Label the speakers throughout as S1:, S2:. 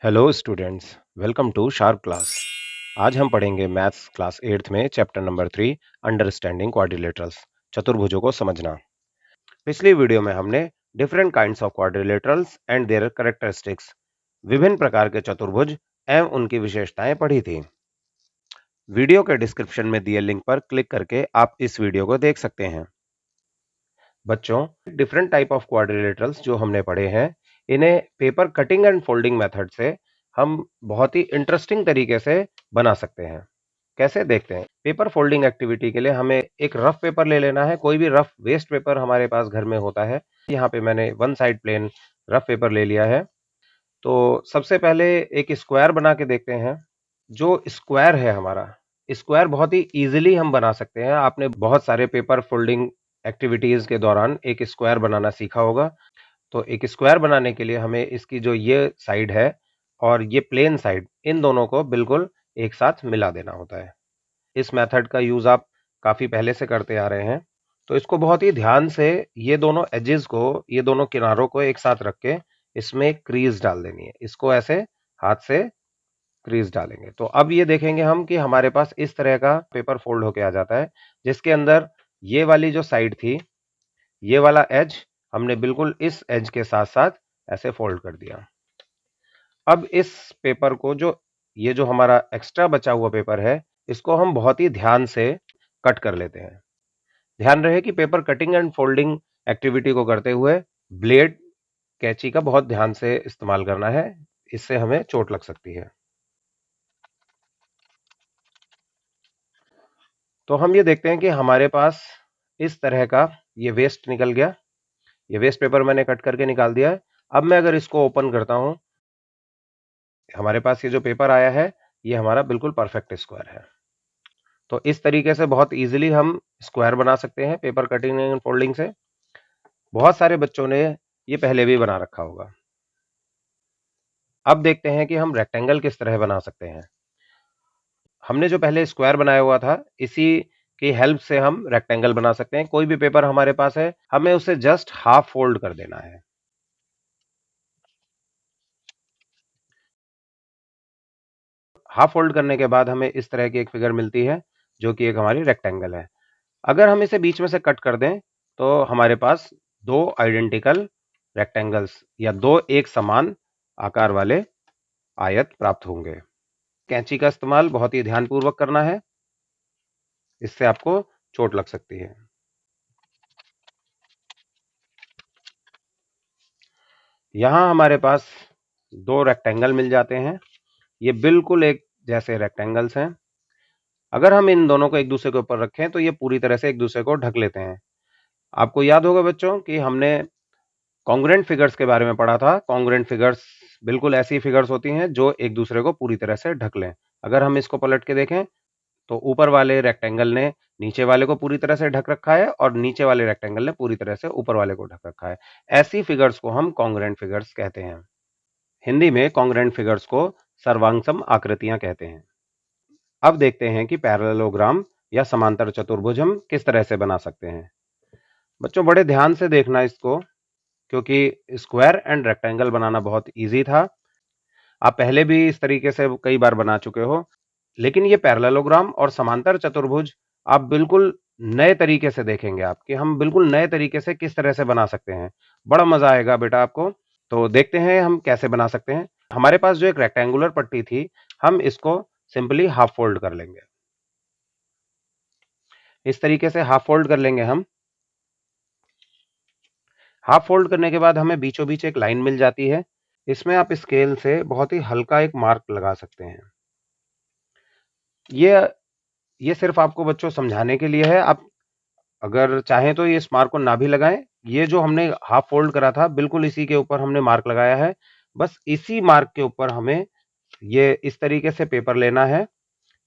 S1: Hello students, welcome to sharp class. आज हम पढ़ेंगे मैथ्स क्लास 8th में चैप्टर नंबर 3 अंडरस्टैंडिंग क्वाड्रिलेटरल्स, चतुर्भुजों को समझना। पिछली वीडियो में हमने different kinds of quadrilaterals and their characteristics, विभिन्न प्रकार के चतुर्भुज एवं उनकी विशेषताएं पढ़ी थी। वीडियो के डिस्क्रिप्शन में दिए लिंक पर क्लिक करके आप इस वीडियो को देख सकते हैं। बच्चों, डिफरेंट टाइप ऑफ क्वाड्रिलेटरल्स जो हमने पढ़े हैं, इन्हें paper cutting and folding method से हम बहुत ही इंटरेस्टिंग तरीके से बना सकते हैं। कैसे, देखते हैं। पेपर फोल्डिंग एक्टिविटी के लिए हमें एक रफ पेपर ले लेना है। कोई भी रफ वेस्ट पेपर हमारे पास घर में होता है। यहाँ पे मैंने one side plain rough paper ले लिया है। तो सबसे पहले एक स्क्वायर बना के देखते हैं। जो स्क्वायर है हमारा, स्क्वायर बहुत ही इजीली हम बना सकते हैं। आपने बहुत सारे पेपर फोल्डिंग एक्टिविटीज के दौरान एक स्क्वायर बनाना सीखा होगा। तो एक स्क्वायर बनाने के लिए हमें इसकी जो ये साइड है और ये प्लेन साइड, इन दोनों को बिल्कुल एक साथ मिला देना होता है। इस मेथड का यूज आप काफी पहले से करते आ रहे हैं। तो इसको बहुत ही ध्यान से, ये दोनों एजेस को, ये दोनों किनारों को एक साथ रख के इसमें एक क्रीज डाल देनी है। इसको ऐसे हाथ से क्रीज डालेंगे तो अब ये देखेंगे हम कि हमारे पास इस तरह का पेपर फोल्ड होके आ जाता है, जिसके अंदर ये वाली जो साइड थी, ये वाला एज हमने बिल्कुल इस एज के साथ साथ ऐसे फोल्ड कर दिया। अब इस पेपर को, जो ये जो हमारा एक्स्ट्रा बचा हुआ पेपर है, इसको हम बहुत ही ध्यान से कट कर लेते हैं। ध्यान रहे कि paper cutting and folding activity को करते हुए ब्लेड, कैंची का बहुत ध्यान से इस्तेमाल करना है, इससे हमें चोट लग सकती है। तो हम ये देखते हैं कि हमारे पास इस तरह का ये वेस्ट निकल गया। ये वेस्ट पेपर मैंने कट करके निकाल दिया है। अब मैं अगर इसको ओपन करता हूं, हमारे पास ये जो पेपर आया है, ये हमारा बिल्कुल परफेक्ट स्क्वायर है। तो इस तरीके से बहुत इजीली हम स्क्वायर बना सकते हैं पेपर कटिंग एंड फोल्डिंग से। बहुत सारे बच्चों ने ये पहले भी बना रखा होगा। अब देखते हैं कि हम रेक्टेंगल किस तरह बना सकते हैं। हमने जो पहले स्क्वायर बनाया हुआ था, इसी की हेल्प से हम रेक्टेंगल बना सकते हैं। कोई भी पेपर हमारे पास है, हमें उसे जस्ट हाफ फोल्ड कर देना है। हाफ फोल्ड करने के बाद हमें इस तरह की एक फिगर मिलती है, जो कि एक हमारी रेक्टेंगल है। अगर हम इसे बीच में से कट कर दें, तो हमारे पास दो आइडेंटिकल रेक्टेंगल्स या दो एक समान आकार वाले आयत प्राप्त होंगे। कैंची का इस्तेमाल बहुत ही ध्यानपूर्वक करना है, इससे आपको चोट लग सकती है। यहां हमारे पास दो रेक्टेंगल मिल जाते हैं। ये बिल्कुल एक जैसे रेक्टेंगल्स हैं। अगर हम इन दोनों को एक दूसरे के ऊपर रखें, तो ये पूरी तरह से एक दूसरे को ढक लेते हैं। आपको याद होगा बच्चों कि हमने कॉन्ग्रुएंट फिगर्स के बारे में पढ़ा था। कॉन्ग्रुएंट फिगर्स बिल्कुल ऐसी फिगर्स होती हैं जो एक दूसरे को पूरी तरह से ढक लें। अगर हम इसको पलट के देखें, तो ऊपर वाले रेक्टेंगल ने नीचे वाले को पूरी तरह से ढक रखा है और नीचे वाले रेक्टेंगल ने पूरी तरह से ऊपर वाले को ढक रखा है। ऐसी फिगर्स को हम कॉन्ग्रुएंट फिगर्स कहते हैं। हिंदी में कॉन्ग्रुएंट फिगर्स को सर्वांगसम आकृतियां कहते हैं। अब देखते हैं कि पैरेललोग्राम या समांतर चतुर्भुज हम किस तरह से बना सकते हैं। बच्चों, बड़े ध्यान से देखना इसको, क्योंकि स्क्वायर एंड रेक्टेंगल बनाना बहुत इजी था। आप पहले भी इस तरीके से कई बार बना चुके हो, लेकिन ये पैरेललोग्राम और समांतर चतुर्भुज आप बिल्कुल नए तरीके से देखेंगे। आप कि हम बिल्कुल नए तरीके से किस तरह से बना सकते हैं। बड़ा मजा आएगा बेटा आपको। तो देखते हैं हम कैसे बना सकते हैं। हमारे पास जो एक रेक्टेंगुलर पट्टी थी, हम इसको सिंपली हाफ फोल्ड कर लेंगे। इस तरीके से हाफ फोल्ड कर लेंगे हम। हाफ फोल्ड करने के बाद हमें बीचों बीच एक लाइन मिल जाती है। इसमें आप स्केल से बहुत ही हल्का एक मार्क लगा सकते हैं। ये ये सिर्फ आपको बच्चों समझाने के लिए है। आप अगर चाहें तो ये इस मार्क को ना भी लगाएं। ये जो हमने हाफ फोल्ड करा था, बिल्कुल इसी के ऊपर हमने मार्क लगाया है। बस इसी मार्क के ऊपर हमें ये इस तरीके से पेपर लेना है।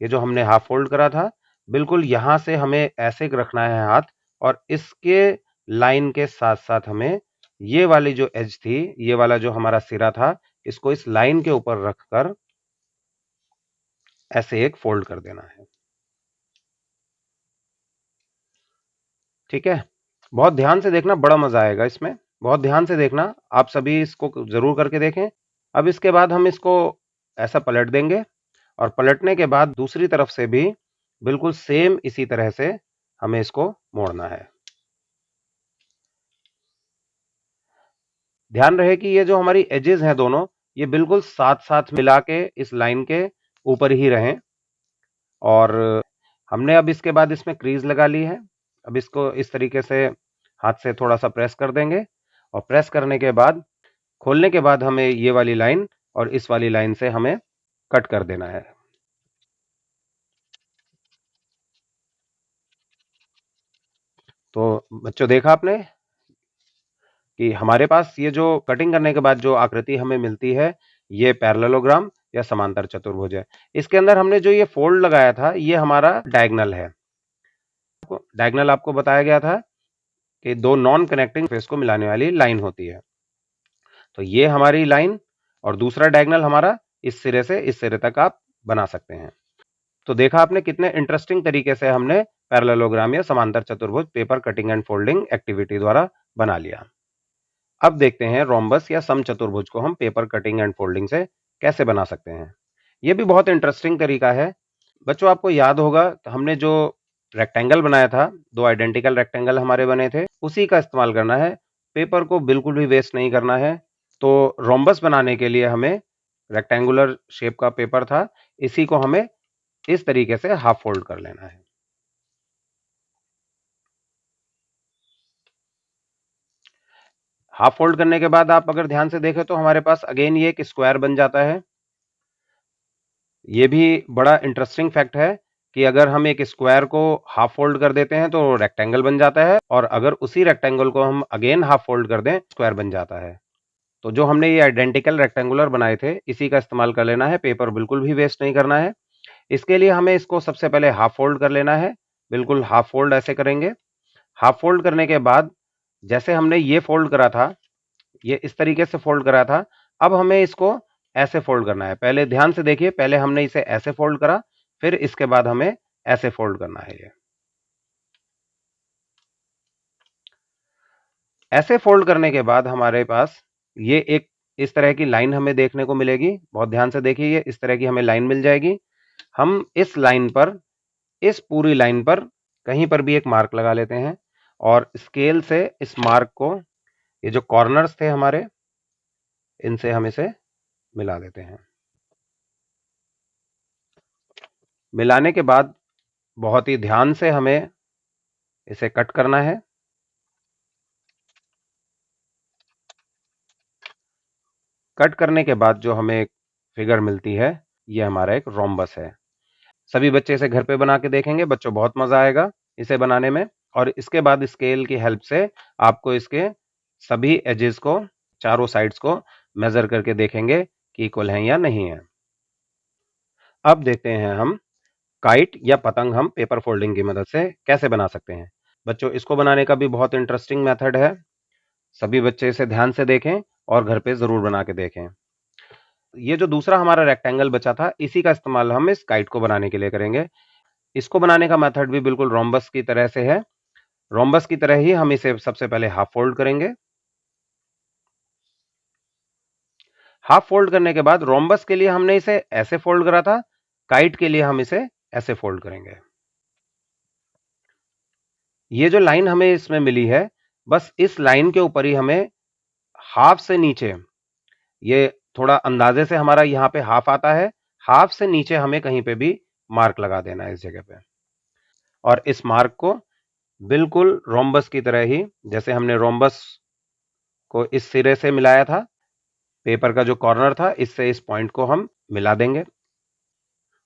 S1: ये जो हमने हाफ फोल्ड करा था, बिल्कुल यहां से हमें ऐसे रखना है हाथ, और इसके लाइन के साथ साथ हमें ये वाली जो एज थी, ये वाला जो हमारा सिरा था, इसको इस लाइन के ऊपर रखकर ऐसे एक फोल्ड कर देना है। ठीक है, बहुत ध्यान से देखना, बड़ा मजा आएगा इसमें। बहुत ध्यान से देखना, आप सभी इसको जरूर करके देखें। अब इसके बाद हम इसको ऐसा पलट देंगे और पलटने के बाद दूसरी तरफ से भी बिल्कुल सेम इसी तरह से हमें इसको मोड़ना है। ध्यान रहे कि ये जो हमारी एजेस हैं दोनों, ये बिल्कुल साथ-साथ मिला के इस लाइन के ऊपर ही रहें। और हमने अब इसके बाद इसमें क्रीज लगा ली है। अब इसको इस तरीके से हाथ से थोड़ा-सा प्रेस कर देंगे और प्रेस करने के बाद खोलने के बाद हमें ये वाली लाइन और इस वाली लाइन से हमें कट कर देना है। तो बच्चों, देखा आपने कि हमारे पास ये जो कटिंग करने के बाद जो आकृति हमें मिलती है, ये पैरेललोग्राम या समांतर चतुर्भुज है। इसके अंदर हमने जो ये फोल्ड लगाया था, ये हमारा डायगोनल है। डायगोनल आपको बताया गया था कि दो नॉन कनेक्टिंग फेस को मिलाने वाली लाइन होती है। तो ये हमारी लाइन और दूसरा डायगोनल हमारा इस सिरे से इस सिरे तक आप बना सकते हैं। तो देखा आपने कितने इंटरेस्टिंग तरीके से हमने पैरेललोग्राम या समांतर चतुर्भुज paper cutting and folding activity द्वारा बना लिया। अब देखते हैं रोम्बस या समचतुर्भुज को हम पेपर कटिंग एंड फोल्डिंग से कैसे बना सकते हैं। यह भी बहुत इंटरेस्टिंग तरीका है। बच्चों, आपको याद होगा हमने जो रेक्टेंगल बनाया था, दो आइडेंटिकल रेक्टेंगल हमारे बने थे, उसी का इस्तेमाल करना है। पेपर को बिल्कुल भी वेस्ट नहीं करना है। तो रोम्बस बनाने के लिए हमें रेक्टेंगुलर शेप का पेपर था, इसी को हमें इस तरीके से हाफ फोल्ड कर लेना है। हाफ फोल्ड करने के बाद आप अगर ध्यान से देखें तो हमारे पास अगेन ये एक स्क्वायर बन जाता है। ये भी बड़ा इंटरेस्टिंग फैक्ट है कि अगर हम एक स्क्वायर को हाफ फोल्ड कर देते हैं तो रेक्टेंगल बन जाता है, और अगर उसी रेक्टेंगल को हम अगेन हाफ फोल्ड कर दें, स्क्वायर बन जाता है। तो जो हमने ये आइडेंटिकल रेक्टेंगुलर बनाए थे, इसी का इस्तेमाल कर लेना है। पेपर बिल्कुल भी वेस्ट नहीं करना है। इसके लिए हमें इसको सबसे पहले हाफ फोल्ड कर लेना है। बिल्कुल हाफ फोल्ड ऐसे करेंगे। हाफ फोल्ड करने के बाद जैसे हमने ये फोल्ड करा था, ये इस तरीके से फोल्ड करा था, अब हमें इसको ऐसे फोल्ड करना है। पहले ध्यान से देखिए, पहले हमने इसे ऐसे फोल्ड करा, फिर इसके बाद हमें ऐसे फोल्ड करना है। ये ऐसे फोल्ड करने के बाद हमारे पास ये एक इस तरह की लाइन हमें देखने को मिलेगी। बहुत ध्यान से देखिए, ये इस तरह की हमें लाइन मिल जाएगी। हम इस लाइन पर, इस पूरी लाइन पर कहीं पर भी एक मार्क लगा लेते हैं और स्केल से इस मार्क को, ये जो कॉर्नर्स थे हमारे, इनसे हम इसे मिला देते हैं। मिलाने के बाद बहुत ही ध्यान से हमें इसे कट करना है। कट करने के बाद जो हमें एक फिगर मिलती है, ये हमारा एक रोम्बस है। सभी बच्चे इसे घर पे बना के देखेंगे। बच्चों, बहुत मजा आएगा इसे बनाने में। और इसके बाद स्केल की हेल्प से आपको इसके सभी एजेस को, चारों साइड्स को मेजर करके देखेंगे कि इक्वल हैं या नहीं है। अब देखते हैं हम काइट या पतंग हम पेपर फोल्डिंग की मदद से कैसे बना सकते हैं। बच्चों, इसको बनाने का भी बहुत इंटरेस्टिंग मेथड है। सभी बच्चे इसे ध्यान से देखें और घर पे जरूर बना के देखें। ये जो दूसरा हमारा रेक्टेंगल बचा था, इसी का इस्तेमाल हम इस काइट को बनाने के लिए करेंगे। इसको बनाने का मेथड भी बिल्कुल रोम्बस की तरह से है। रोम्बस की तरह ही हम इसे सबसे पहले हाफ फोल्ड करेंगे। हाफ फोल्ड करने के बाद रोम्बस के लिए हमने इसे ऐसे फोल्ड करा था, काइट के लिए हम इसे ऐसे फोल्ड करेंगे। ये जो लाइन हमें इसमें मिली है, बस इस लाइन के ऊपर ही हमें हाफ से नीचे, ये थोड़ा अंदाजे से हमारा यहाँ पे हाफ आता है, हाफ से नीचे हमें कहीं पे भी मार्क लगा देना है इस जगह पे। और इस मार्क को बिल्कुल रोम्बस की तरह ही, जैसे हमने रोम्बस को इस सिरे से मिलाया था, पेपर का जो कॉर्नर था, इससे इस पॉइंट को हम मिला देंगे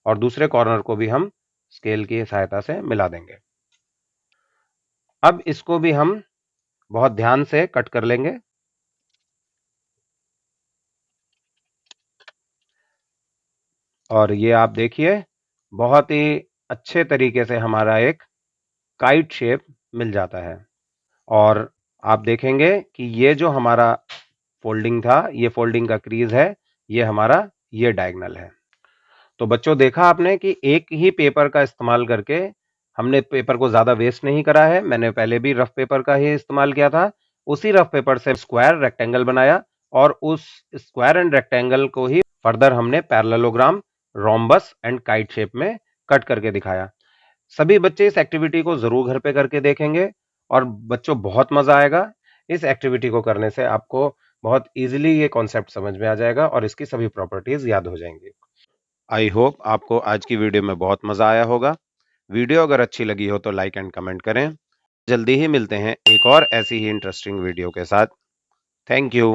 S1: और दूसरे कॉर्नर को भी हम स्केल की सहायता से मिला देंगे। अब इसको भी हम बहुत ध्यान से कट कर लेंगे। और ये आप देखिए, बहुत ही अच्छे तरीके से हमारा एक काइट शेप मिल जाता है। और आप देखेंगे कि ये जो हमारा फोल्डिंग था, ये फोल्डिंग का क्रीज है, ये हमारा ये डायगोनल है। तो बच्चों, देखा आपने कि एक ही पेपर का इस्तेमाल करके हमने पेपर को ज्यादा वेस्ट नहीं करा है। मैंने पहले भी रफ पेपर का ही इस्तेमाल किया था। उसी रफ पेपर से स्क्वायर रेक्टेंगल बनाया और उस स्क्वायर एंड रेक्टेंगल को ही फर्दर हमने parallelogram, rhombus and kite shape में कट करके दिखाया। सभी बच्चे इस एक्टिविटी को जरूर घर पे करके देखेंगे और बच्चों बहुत मजा आएगा। इस एक्टिविटी को करने से आपको बहुत इजीली ये कॉन्सेप्ट समझ में आ जाएगा और इसकी सभी प्रॉपर्टीज याद हो जाएंगी। आई होप आपको आज की वीडियो में बहुत मजा आया होगा। वीडियो अगर अच्छी लगी हो तो लाइक एंड कमेंट करें। जल्दी ही मिलते हैं एक और ऐसी ही इंटरेस्टिंग वीडियो के साथ। Thank you.